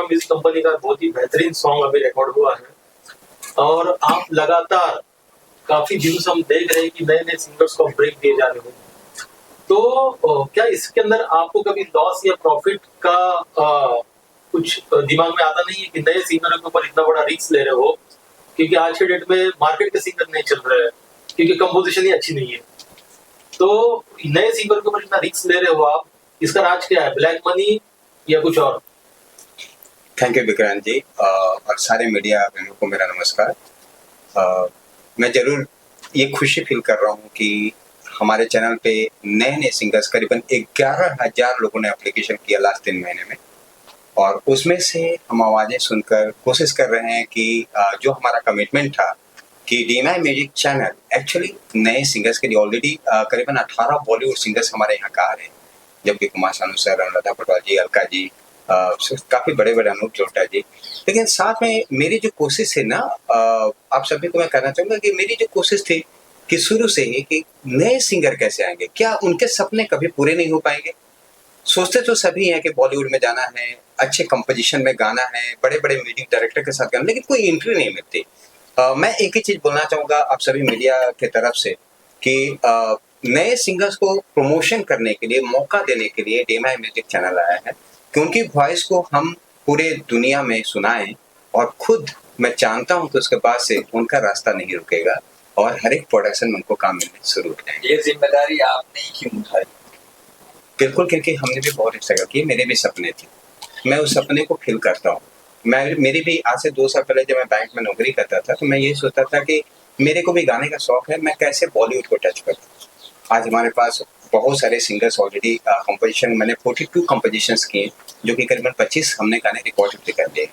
Music company का बहुत ही बेहतरीन सॉन्ग अभी रिकॉर्ड हुआ है और आप लगातार काफी दिनों से हम देख रहे हैं कि नए नए सिंगर्स को ब्रेक दिए जा रहे हो। तो क्या इसके अंदर आपको कभी लॉस या प्रॉफिट का कुछ दिमाग में आता नहीं है कि नए सिंगरों के ऊपर इतना बड़ा रिस्क ले रहे हो, क्योंकि आज के डेट में मार्केट के सिंगर नहीं चल रहे हैं, क्योंकि कंपोजिशन ही अच्छी नहीं है। तो नए सिंगर के ऊपर इतना रिस्क ले रहे हो आप, इसका राज क्या है? ब्लैक मनी या कुछ और? थैंक यू विक्रांत जी और सारे मीडिया बहनों को मेरा नमस्कार। मैं जरूर ये खुशी फील कर रहा हूँ कि हमारे चैनल पे नए नए सिंगर्स करीबन 11,000 लोगों ने एप्लीकेशन किया लास्ट 3 महीने में, और उसमें से हम आवाज़ें सुनकर कोशिश कर रहे हैं कि जो हमारा कमिटमेंट था कि डीएमआई म्यूजिक चैनल एक्चुअली नए सिंगर्स के लिए ऑलरेडी करीबन 18 बॉलीवुड सिंगर्स हमारे यहाँ का आ रहे हैं, जबकि कुमार सानू सर, अनुराधा पटवाल जी, अलका जी, काफ़ी बड़े बड़े अनूप जोटा जी। लेकिन साथ में मेरी जो कोशिश है ना, आप सभी को मैं कहना चाहूँगा कि मेरी जो कोशिश थी कि शुरू से ही कि नए सिंगर कैसे आएंगे, क्या उनके सपने कभी पूरे नहीं हो पाएंगे। सोचते तो सभी हैं कि बॉलीवुड में जाना है, अच्छे कंपोजिशन में गाना है, बड़े बड़े म्यूजिक डायरेक्टर के साथ गाना, लेकिन कोई एंट्री नहीं मिलती। मैं एक ही चीज़ बोलना चाहूँगा आप सभी मीडिया की तरफ से कि नए सिंगर्स को प्रमोशन करने के लिए, मौका देने के लिए डीएमआई म्यूजिक चैनल आया है कि उनकी वॉइस को हम पूरे दुनिया में सुनाएं, और खुद मैं जानता हूं कि उसके बाद से उनका रास्ता नहीं रुकेगा और हर एक प्रोडक्शन में उनको काम मिलने शुरू हो जाएंगे। ये जिम्मेदारी आपने ही क्यों उठाई? बिल्कुल, क्योंकि हमने भी बहुत स्ट्रगल की, मेरे भी सपने थे, मैं उस सपने को फील करता हूँ। मेरी भी आज से 2 साल पहले जब मैं बैंक में नौकरी करता था तो मैं यही सोचता था कि मेरे को भी गाने का शौक है, मैं कैसे बॉलीवुड को टच करूँ। आज हमारे पास बहुत सारे सिंगर्स ऑलरेडी कंपोजिशन, मैंने 42 कंपोजिशंस किए, जो कि करीबन 25 हमने गाने रिकॉर्ड भी कर दिए।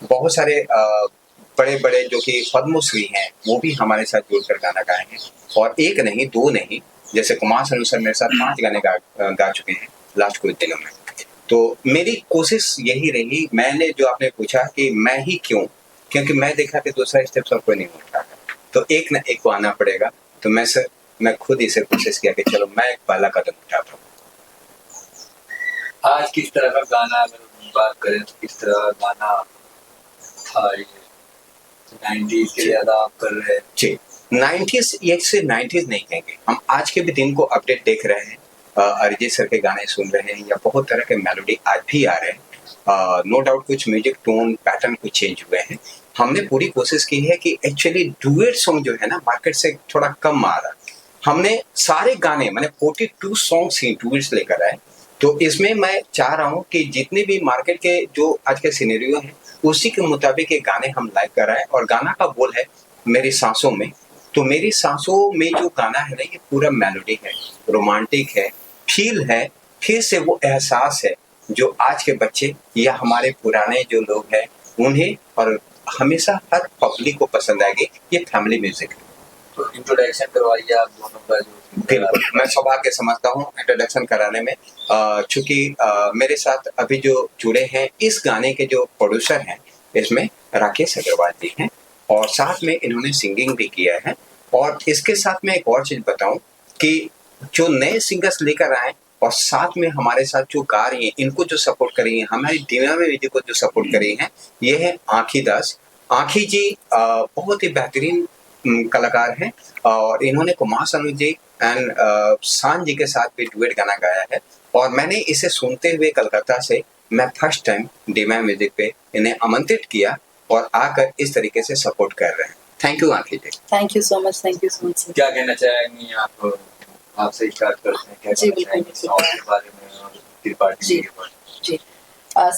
बहुत सारे बड़े बड़े जो कि पद्मश्री हैं वो भी हमारे साथ जुड़कर गाना गाए हैं, और एक नहीं, 2 नहीं, जैसे कुमार सानू सर मेरे साथ 5 गाने गा चुके हैं लास्ट कुछ दिनों में। तो मेरी कोशिश यही रही, मैंने जो आपने पूछा कि मैं ही क्यों, क्योंकि मैं देखा कि दूसरा स्टेप सब कोई नहीं उठ रहा है, तो एक न एक को आना पड़ेगा। तो मैं खुद इसे कोशिश किया कि चलो मैं एक पहला कदम उठाता हूँ। आज किस तरह का गाना, अगर बात करें तो किस तरह का गाना था ये? 90s के ज्यादा आप कर रहे हैं जी। 90s, ये सिर्फ 90s नहीं कहेंगे, हम आज के भी दिन को अपडेट देख रहे हैं। अरिजीत सर के गाने सुन रहे हैं, या बहुत तरह के मेलोडी आज भी आ रहे हैं। नो डाउट कुछ म्यूजिक टोन पैटर्न कुछ चेंज हुए हैं। हमने पूरी कोशिश की है कि एक्चुअली डुएट सॉन्ग जो है ना, मार्केट से थोड़ा कम आ रहा है। हमने सारे गाने, मैंने 42 सॉन्ग्स ही डुएट्स लेकर आए। तो इसमें मैं चाह रहा हूँ कि जितने भी मार्केट के जो आज के सिनेरियो हैं उसी के मुताबिक ये गाने हम लाइव कराएं। और गाना का बोल है मेरी सांसों में, तो मेरी सांसों में जो गाना है ना, ये पूरा मेलोडी है, रोमांटिक है, फील है, फिर से वो एहसास है जो आज के बच्चे या हमारे पुराने जो लोग हैं उन्हें और हमेशा हर पब्लिक को पसंद आएगी। ये फैमिली म्यूजिक है। तो इंट्रोडक्शन करवाइए आप दोनों का। बिल्कुल, मैं सौभाग्य समझता हूँ इंट्रोडक्शन कराने में, चूंकि मेरे साथ अभी जो जुड़े हैं इस गाने के जो प्रोड्यूसर हैं, इसमें राकेश अग्रवाल जी हैं, और साथ में इन्होंने सिंगिंग भी किया है। और इसके साथ में एक और चीज बताऊं कि जो नए सिंगर्स लेकर आए और साथ में हमारे साथ जो गा रही हैं, इनको जो सपोर्ट कर रही हैं, हमारी डीएमआई म्यूजिक को जो सपोर्ट कर रही हैं, ये है आँखी दास। आँखी जी बहुत ही बेहतरीन कलाकार हैं, और इन्होंने कुमार सानू जी एंड सान जी के साथ भी डुएट गाना गाया है। और मैंने इसे सुनते हुए कलकत्ता से मैं फर्स्ट टाइम डीएमआई म्यूजिक पे इन्हें आमंत्रित किया, और आकर इस तरीके से सपोर्ट कर रहे हैं। थैंक यू आँखी जी। थैंक यू सो मच क्या कहना चाहेंगी आप? आपसे स्टार्ट करते हैं, क्या कहना चाहेंगे सॉन्ग के बारे में और त्रिपाठी के बारे में? जी,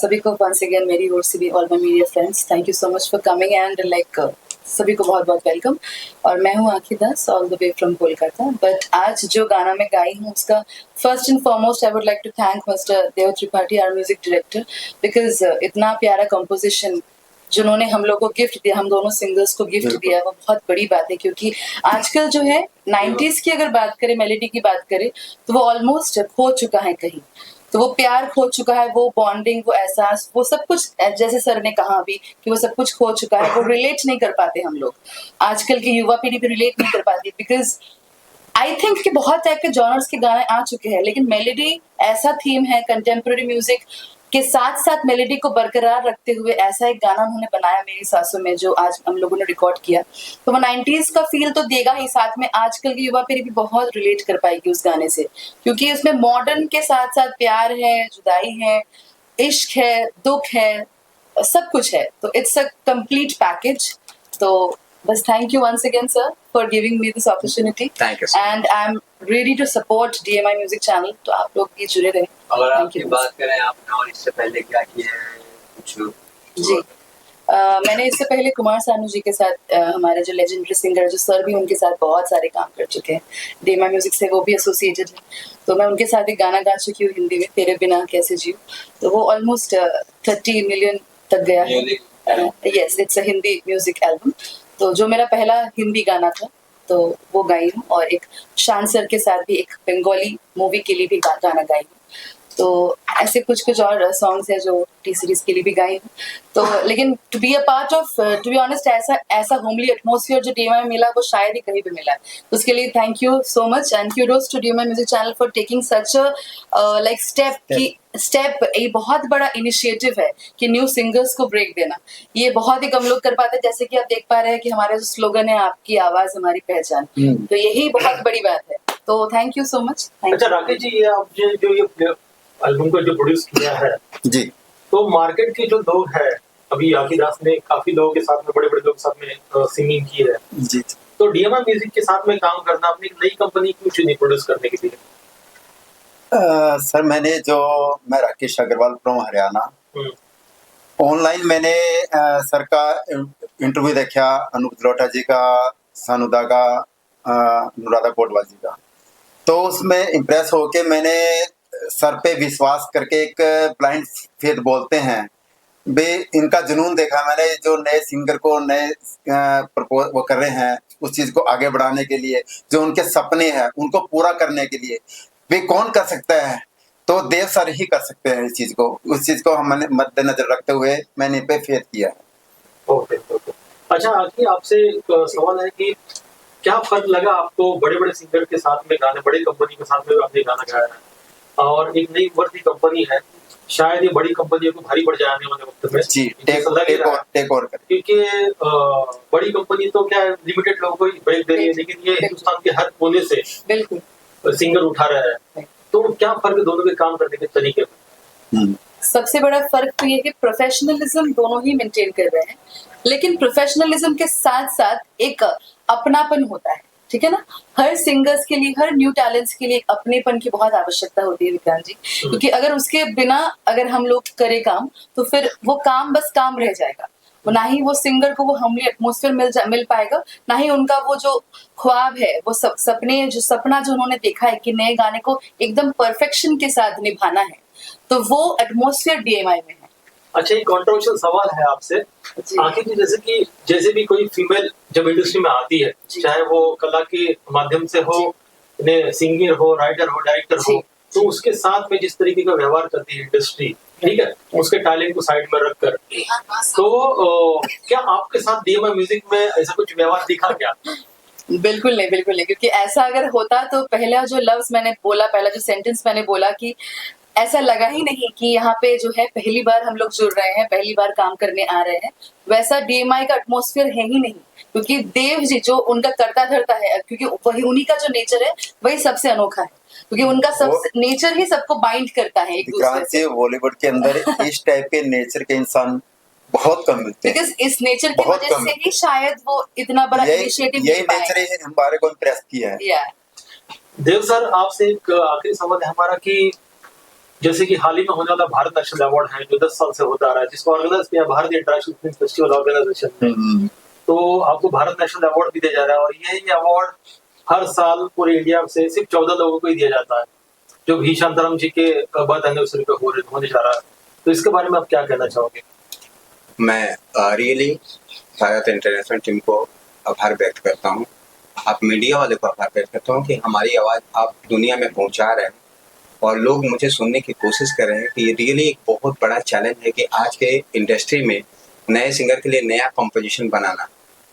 सभी को वंस अगेन मेरी ओर से भी, all my media friends, thank you so much for coming and like सभी को बहुत बहुत वेलकम। और मैं हूँ Aankhi Das, all the way from Kolkata. But आज जो गाना मैं गाई हूँ उसका first and foremost I would like to thank mister Dev Tripathi, our music director, because इतना प्यारा कंपोजिशन जिन्होंने हम लोग को गिफ्ट दिया, हम दोनों सिंगर्स को गिफ्ट दिया, वो बहुत बड़ी बात है। क्योंकि आजकल जो है 90s की अगर बात करें, मेलोडी की बात करें, तो वो ऑलमोस्ट खो चुका है कहीं। तो वो प्यार खो चुका है, वो बॉन्डिंग, वो एहसास, वो सब कुछ, जैसे सर ने कहा अभी कि वो सब कुछ खो चुका है। वो रिलेट नहीं कर पाते हम लोग, आजकल की युवा पीढ़ी भी रिलेट नहीं कर पाती, बिकॉज आई थिंक कि बहुत टाइप के जॉनर्स के गाने आ चुके हैं, लेकिन मेलोडी ऐसा थीम है, कंटेम्प्रेरी म्यूजिक के साथ साथ मेलोडी को बरकरार रखते हुए ऐसा एक गाना उन्होंने बनाया मेरी सांसों में, जो आज हम लोगों ने रिकॉर्ड किया। तो वो 90s का फील तो देगा ही, साथ में आजकल की युवा पीढ़ी भी बहुत रिलेट कर पाएगी उस गाने से, क्योंकि उसमें मॉडर्न के साथ साथ प्यार है, जुदाई है, इश्क है, दुख है, सब कुछ है। तो इट्स अ कंप्लीट पैकेज। तो बस thank you once again sir for giving me this opportunity, Thank you, sir. And I am ready to support DMI music channel. तो आप लोग भी जुड़े रहे। अगर Thank आपकी you. बात करें आपने और इससे पहले क्या किया है कुछ? जी मैंने इससे पहले कुमार सानू जी के साथ हमारे जो लेजेंडरी सिंगर जो सर भी उनके साथ बहुत सारे काम कर चुके हैं, DMI म्यूजिक से वो भी एसोसिएटेड है। तो मैं उनके साथ एक गाना गा चुकी हूँ हिंदी में, तेरे बिना कैसे जीऊं। तो वो ऑलमोस्ट 30 मिलियन तक गया है। Music. Yes, it's a Hindi music album. तो जो मेरा पहला हिंदी गाना था तो वो गाई हूँ, और एक शान सर के साथ भी एक बंगाली मूवी के लिए भी गाना गाई हूँ। तो ऐसे कुछ कुछ और सॉन्ग्स है जो टी सीरीज के लिए भी गाई हूँ। तो लेकिन to be a part of, to be honest, ऐसा होमली एटमॉस्फेयर जो DMI में मिला वो शायद ही कहीं पे मिला है। तो उसके लिए thank you so much and kudos to DMI music channel for taking such like step. ये बहुत बड़ा इनिशिएटिव है कि न्यू सिंगर्स को ब्रेक देना। ये बहुत ही कम लोग कर पाते हैं, जैसे कि आप देख पा रहे हैं कि हमारा जो स्लोगन है, आपकी आवाज हमारी पहचान। तो यही बहुत बड़ी बात है। तो थैंक यू सो मच। अच्छा राकेश जी, ये आपने जो ये एल्बम को जो प्रोड्यूस किया है, जी तो मार्केट के जो लोग हैं, अभी आकी दास ने काफी लोगों के साथ में, बड़े बड़े लोगों के साथ में सिंगिंग की है, जी तो DMI म्यूजिक के साथ में काम करना, अपनी एक नई कंपनी क्यों चुनी प्रोड्यूस करने के लिए? सर मैं Rakesh Agarwal from Haryana. Hmm, online मैंने सर का इंटरव्यू देखा, अनूप जलोटा जी का, सानुदा का, अनुराधा कोटवाल जी का। तो उसमें इम्प्रेस होके मैंने सर पे विश्वास करके, एक ब्लाइंड फेथ बोलते हैं बे, इनका जुनून देखा मैंने, जो नए सिंगर को नए प्रपोज वो कर रहे हैं उस चीज को आगे बढ़ाने के लिए, जो उनके सपने हैं उनको पूरा करने के लिए वे कौन कर सकता है, तो देव सर ही कर सकते हैं इस चीज को। उस चीज को हमने मद्देनजर रखते हुए मैंने इन पे फेथ किया है। Okay okay. अच्छा आकी, आपसे एक सवाल है कि क्या फर्क लगा आपको बड़े बड़े सिंगर के साथ में गाने, बड़े कंपनी के साथ में आपने गाना गाया है, और एक नई उभरती कंपनी है, शायद ये बड़ी कंपनियों को भारी पड़ जाए आने वाले वक्त में? जी, ऐसा लग ही रहा है। टेक ओवर कर। क्योंकि बड़ी कंपनी तो क्या लिमिटेड लोगों को ही ब्रेक दे रही है, लेकिन ये हिंदुस्तान के हर कोने से बिल्कुल सिंगर उठा रहा है। तो क्या फर्क दोनों के काम करने के तरीके में? सबसे बड़ा फर्क तो ये कि प्रोफेशनलिज्म दोनों ही मेंटेन कर रहे हैं, लेकिन प्रोफेशनलिज्म के साथ साथ एक अपनापन होता है, ठीक है ना। हर सिंगर्स के लिए, हर न्यू टैलेंट्स के लिए एक अपनेपन की बहुत आवश्यकता होती है विक्रांत जी, क्योंकि अगर उसके बिना अगर हम लोग करें काम, तो फिर वो काम बस काम रह जाएगा। ना ही वो सिंगर को वो हमली एटमॉस्फेयर मिल पाएगा, ना ही उनका वो जो ख्वाब है, वो सपना जो उन्होंने देखा है कि नए गाने को एकदम परफेक्शन के साथ निभाना है, तो वो एटमॉस्फेयर DMI में है। अच्छा, एक कंट्रोवर्शियल सवाल है आपसे आखिर की, जैसे भी कोई फीमेल जब इंडस्ट्री में आती है, चाहे वो कला के माध्यम से हो, सिंगर हो, राइटर हो, डायरेक्टर हो, तो उसके साथ में जिस तरीके का व्यवहार करती है इंडस्ट्री, ठीक है, उसके टैलेंट को साइड में रखकर, तो क्या आपके साथ DMI म्यूजिक में ऐसा कुछ व्यवहार दिखा क्या? बिल्कुल नहीं, क्योंकि ऐसा अगर होता तो पहला जो लफ्ज मैंने बोला, पहला जो सेंटेंस मैंने बोला कि ऐसा लगा ही नहीं कि यहाँ पे जो है पहली बार हम लोग जुड़ रहे हैं, पहली बार काम करने आ रहे हैं, वैसा DMI का एटमॉस्फेयर है ही नहीं। क्योंकि देव जी जो उनका करता धरता है, क्योंकि वही उन्हीं का जो नेचर है वही सबसे अनोखा है, क्योंकि उनका सब नेचर ही सबको बाइंड करता है एक दूसरे से। बॉलीवुड के अंदर इस टाइप के नेचर के इंसान बहुत कम मिलते हैं, बिकॉज इस नेचर की वजह से ही शायद वो इतना बड़ा इनिशिएटिव ले पाए। नेचर ही हमारे को इम्प्रेस किया है। देव सर, आपसे एक आखिरी सवाल है हमारा कि जैसे कि हाल ही में होने वाला भारत नेशनल अवार्ड है जो 10 साल से होता आ रहा है, जिसको ऑर्गेनाइज किया भारतीय इंटरनेशनल फिल्म फेस्टिवल ऑर्गेनाइजेशन ने, तो आपको भारत नेशनल अवार्ड भी दिया जा रहा है, और ये अवार्ड हर साल पूरे इंडिया से सिर्फ 14 लोगों को ही दिया जाता है, जो भी शांताराम जी के बर्थ एनिवर्सरी पे होने जा रहा है। तो इसके बारे में आप क्या कहना चाहोगे? मैं रियली भारत इंटरनेशनल टीम को आभार व्यक्त करता हूँ, आप मीडिया वाले को आभार व्यक्त करता हूँ कि हमारी आवाज़ आप दुनिया में पहुँचा रहे हैं और लोग मुझे सुनने की कोशिश कर रहे हैं। कि ये रियली एक बहुत बड़ा चैलेंज है कि आज के इंडस्ट्री में नए सिंगर के लिए नया कंपोजिशन बनाना।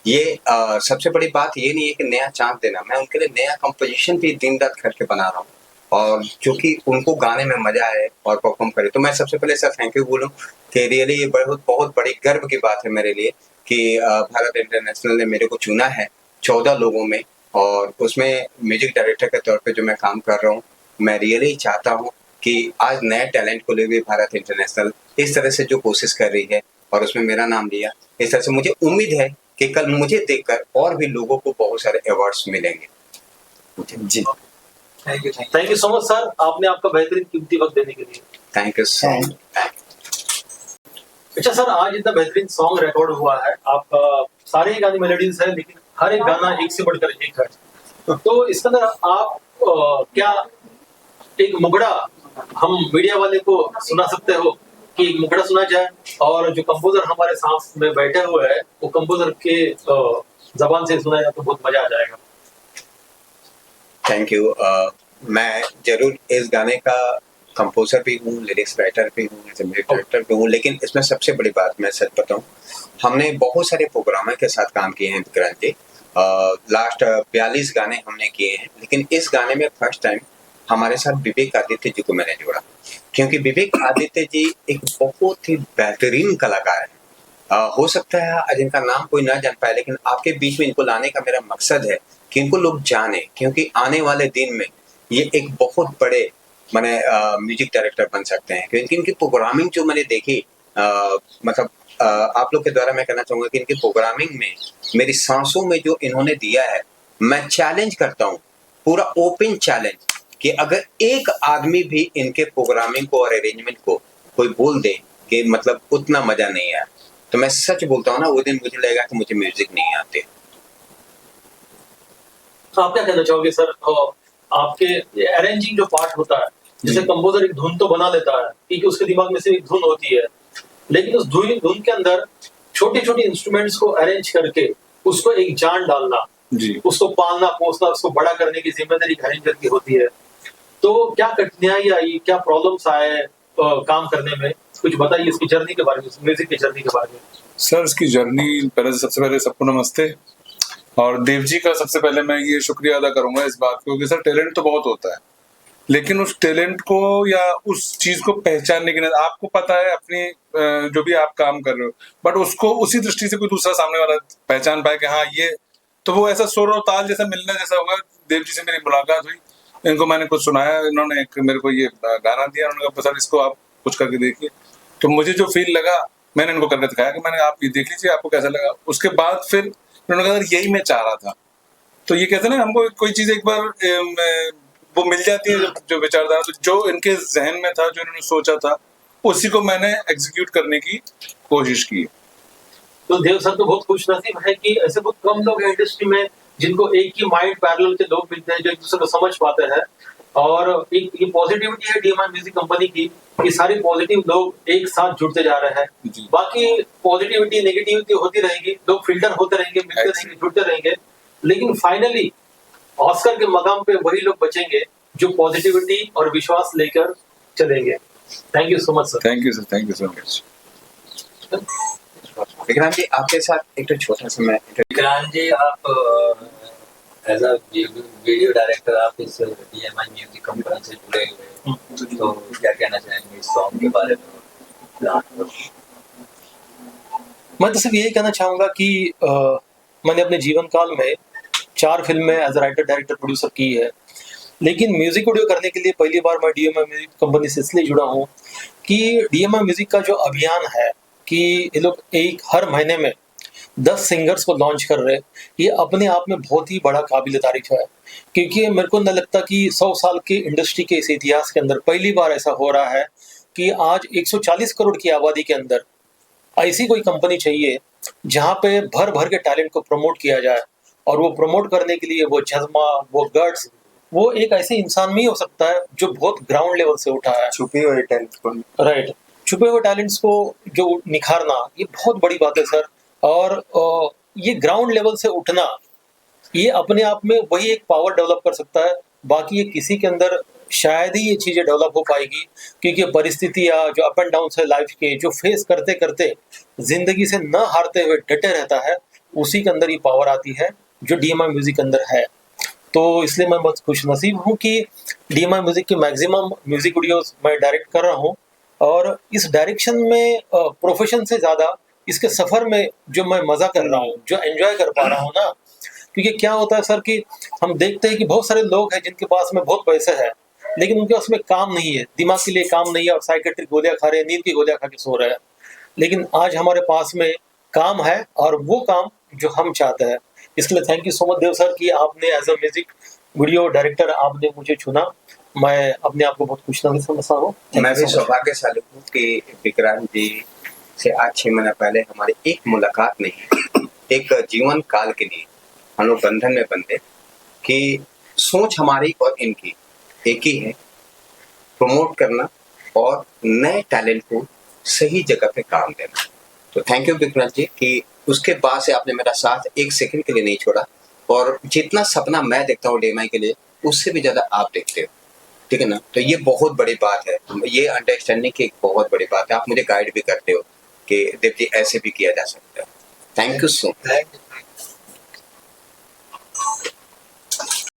ये सबसे बड़ी बात ये नहीं है कि नया चांस देना, मैं उनके लिए नया कंपोजिशन भी दिन रात करके बना रहा हूँ। और जो कि उनको गाने में मजा आए और परफॉर्म करे। तो मैं सबसे पहले सर थैंक यू बोलूं कि रियली ये बहुत बहुत बड़ी गर्व की बात है मेरे लिए कि भारत इंटरनेशनल ने मेरे को चुना है 14 लोगों में, और उसमें म्यूजिक डायरेक्टर के तौर पे जो मैं काम कर रहा हूँ, मैं रियली चाहता हूँ कि आज नए टैलेंट को लिए हुए भारत इंटरनेशनल इस तरह से जो कोशिश कर रही है और उसमें मेरा नाम लिया, इस तरह से मुझे उम्मीद है कि कल मुझे देखकर और भी लोगों को बहुत सारे अवार्ड्स मिलेंगे। जी thank you so much sir, आपने आपका बेहतरीन कीमती वक्त देने के लिए। Thank you so much. अच्छा सर, आज इतना बेहतरीन सॉन्ग रिकॉर्ड हुआ है आपका, सारे ही गाने मेलोडीज है लेकिन हर एक गाना एक से बढ़कर एक है। तो इसके अंदर आप क्या एक मुगड़ा हम मीडिया वाले को सुना सकते हो कि एक मुगड़ा सुना जाए, और जो कंपोजर हमारे साथ में बैठे हुए हैं वो कंपोजर के जबान से सुना जाए तो बहुत मजा आ जाएगा। Thank you. मैं जरूर इस गाने का कंपोजर भी हूँ, लिरिक्स राइटर भी हूँ, म्यूजिक डायरेक्टर भी हूँ, लेकिन इसमें सबसे बड़ी बात मैं सच बताऊँ, हमने बहुत सारे प्रोग्रामर के साथ काम किए हैं विक्रांत जी। लास्ट 42 गाने हमने किए हैं, लेकिन इस गाने में फर्स्ट टाइम हमारे साथ विवेक आदित्य जी को मैंने जोड़ा, क्योंकि विवेक आदित्य जी एक बहुत ही बेहतरीन कलाकार है। हो सकता है आज इनका नाम कोई ना जान पाए, लेकिन आपके बीच में इनको लाने का मेरा मकसद है कि इनको लोग जाने, क्योंकि आने वाले दिन में ये एक बहुत बड़े माने म्यूजिक डायरेक्टर बन सकते हैं। क्योंकि इनकी प्रोग्रामिंग जो मैंने देखी, मतलब आप लोग के द्वारा मैं कहना चाहूंगा कि इनकी प्रोग्रामिंग में मेरी सांसों में जो इन्होंने दिया है, मैं चैलेंज करता हूँ, पूरा ओपन चैलेंज, कि अगर एक आदमी भी इनके प्रोग्रामिंग को और अरेंजमेंट को कोई बोल दे कि मतलब उतना मजा नहीं आया, तो मैं सच बोलता हूँ ना, वो दिन मुझे लगेगा कि मुझे म्यूजिक नहीं आते। आप क्या कहना चाहोगे सर, आपके अरेंजिंग जो पार्ट होता है, जैसे कंपोजर एक धुन तो बना लेता है क्योंकि उसके दिमाग में सिर्फ एक धुन होती है, लेकिन उस धुन के अंदर छोटे छोटे इंस्ट्रूमेंट्स को अरेंज करके उसको एक जान डालना, उसको पालना पोसना, उसको बड़ा करने की जिम्मेदारी अरेंजर की होती है। तो क्या कठिनाई आई, क्या प्रॉब्लम्स आए काम करने में, कुछ बताइए इसकी जर्नी के बारे में, म्यूजिक की जर्नी के बारे में। सर इसकी जर्नी, सबसे पहले सबको नमस्ते, और देव जी का सबसे पहले मैं ये शुक्रिया अदा करूंगा इस बात को कि सर टैलेंट तो बहुत होता है, लेकिन उस टैलेंट को या उस चीज को पहचानने के लिए आपको पता है अपनी जो भी आप काम कर रहे हो, बट उसको उसी दृष्टि से कोई दूसरा सामने वाला पहचान पाए कि हाँ ये, तो वो ऐसा सुर और ताल जैसा मिलना जैसा होगा। देव जी से मेरी मुलाकात हुई, इनको मैंने कुछ सुनाया, इन्होंने एक मेरे को ये गाना दिया, उन्होंने कहा सर इसको आप कुछ करके देखिए, तो मुझे जो फील लगा मैंने इनको करके दिखाया कि मैंने आप ये देख लीजिए आपको कैसा लगा। उसके बाद फिर उन्होंने कहा यही मैं चाह रहा था। तो ये कहते हैं ना, हमको कोई चीज एक बार वो मिल जाती है, जो विचारधारा, तो जो इनके जहन में था, जो इन्होंने सोचा था, उसी को मैंने एग्जीक्यूट करने की कोशिश की। तो देव सर तो बहुत खुशनसीब है कि ऐसे बहुत कम लोग हैं इंडस्ट्री में जिनको एक ही माइंड पैरेलल के लोग मिलते हैं जो एक दूसरे को समझ पाते हैं, और एक ये पॉजिटिविटी है DMI म्यूजिक कंपनी की कि सारे पॉजिटिव लोग एक साथ जुड़ते जा रहे हैं। बाकी पॉजिटिविटी नेगेटिविटी होती रहेगी, लोग फिल्टर होते रहेंगे, मिलते रहेंगे, जुड़ते रहेंगे, लेकिन फाइनली ऑस्कर के मकाम पे वही लोग बचेंगे जो पॉजिटिविटी और विश्वास लेकर चलेंगे। Thank you so much sir. Thank you sir, thank you so much. Vikrant ji आपके साथ एक तो छोटा सा मैं, विक्रांत जी आप एज अ वीडियो डायरेक्टर आप इस DMI म्यूजिक कंपनी से जुड़े हुए हैं, तो क्या कहना चाहेंगे इस सॉन्ग के बारे में? मैं तो सिर्फ यही कहना चाहूंगा कि मैंने अपने जीवन काल में 4 फिल्में एज राइटर डायरेक्टर प्रोड्यूसर की है, लेकिन म्यूजिक वीडियो करने के लिए पहली बार मैं DMI म्यूजिक कंपनी से इसलिए जुड़ा हूँ कि DMI म्यूजिक का जो अभियान है कि ये लोग एक हर महीने में 10 सिंगर्स को लॉन्च कर रहे, ये अपने आप में बहुत ही बड़ा काबिल तारीफ है, क्योंकि मेरे को न लगता कि 100 साल के इंडस्ट्री के इस इतिहास के अंदर पहली बार ऐसा हो रहा है कि आज 140 करोड़ की आबादी के अंदर ऐसी कोई कंपनी चाहिए जहाँ पे भर भर के टैलेंट को प्रमोट किया जाए, और वो प्रमोट करने के लिए वो जज्बा, वो गट्स, वो एक ऐसे इंसान में ही हो सकता है जो बहुत ग्राउंड लेवल से उठा है, छुपी हुई टैलेंट को, राइट, छुपे हुए टैलेंट्स को जो निखारना, ये बहुत बड़ी बात है सर। और ये ग्राउंड लेवल से उठना, ये अपने आप में वही एक पावर डेवलप कर सकता है, बाकी ये किसी के अंदर शायद ही ये चीजें डेवलप हो पाएगी, क्योंकि परिस्थितियां जो अप एंड डाउन है लाइफ के, जो फेस करते करते जिंदगी से न हारते हुए डटे रहता है, उसी के अंदर ये पावर आती है जो DMI म्यूजिक के अंदर है। तो इसलिए मैं बहुत खुश नसीब हूँ कि DMI म्यूजिक की मैक्सिमम म्यूजिक वीडियोस मैं डायरेक्ट कर रहा हूँ, और इस डायरेक्शन में प्रोफेशन से ज़्यादा इसके सफ़र में जो मैं मज़ा कर रहा हूँ, जो एंजॉय कर पा रहा हूँ ना, क्योंकि क्या होता है सर कि हम देखते हैं कि बहुत सारे लोग हैं जिनके पास में बहुत पैसे है, लेकिन उनके पास में काम नहीं है, दिमाग के लिए काम नहीं है, और साइकेट्रिक गोलियां खा रहे हैं, नींद की गोलियां खा के सो रहे हैं। लेकिन आज हमारे पास में काम है, और वो काम जो हम चाहते हैं। इसलिए thank you so much Dev sir कि आपने as a music video director आपने मुझे चुना। मैं अपने आप को बहुत खुशनसीब समझता हूँ। मैं भी सौभाग्यशाली हूँ कि विक्रांत जी से आज 6 महीना पहले हमारी एक मुलाकात नहीं, एक जीवन काल के लिए हम लोग बंधन में बंधे कि सोच हमारी और इनकी एक ही है, प्रमोट करना और नए टैलेंट को सही जगह पे काम देना। तो थैंक यू विक्रांत जी कि उसके बाद से आपने मेरा साथ एक सेकंड के लिए नहीं छोड़ा, और जितना सपना मैं देखता हूँ DMI के लिए उससे भी ज्यादा आप देखते हो, ठीक है ना। तो ये बहुत बड़ी बात है, ये अंडरस्टैंडिंग की एक बहुत बड़ी बात है। आप मुझे गाइड भी करते हो कि देव जी ऐसे भी किया जा सकता है। Thank you so much.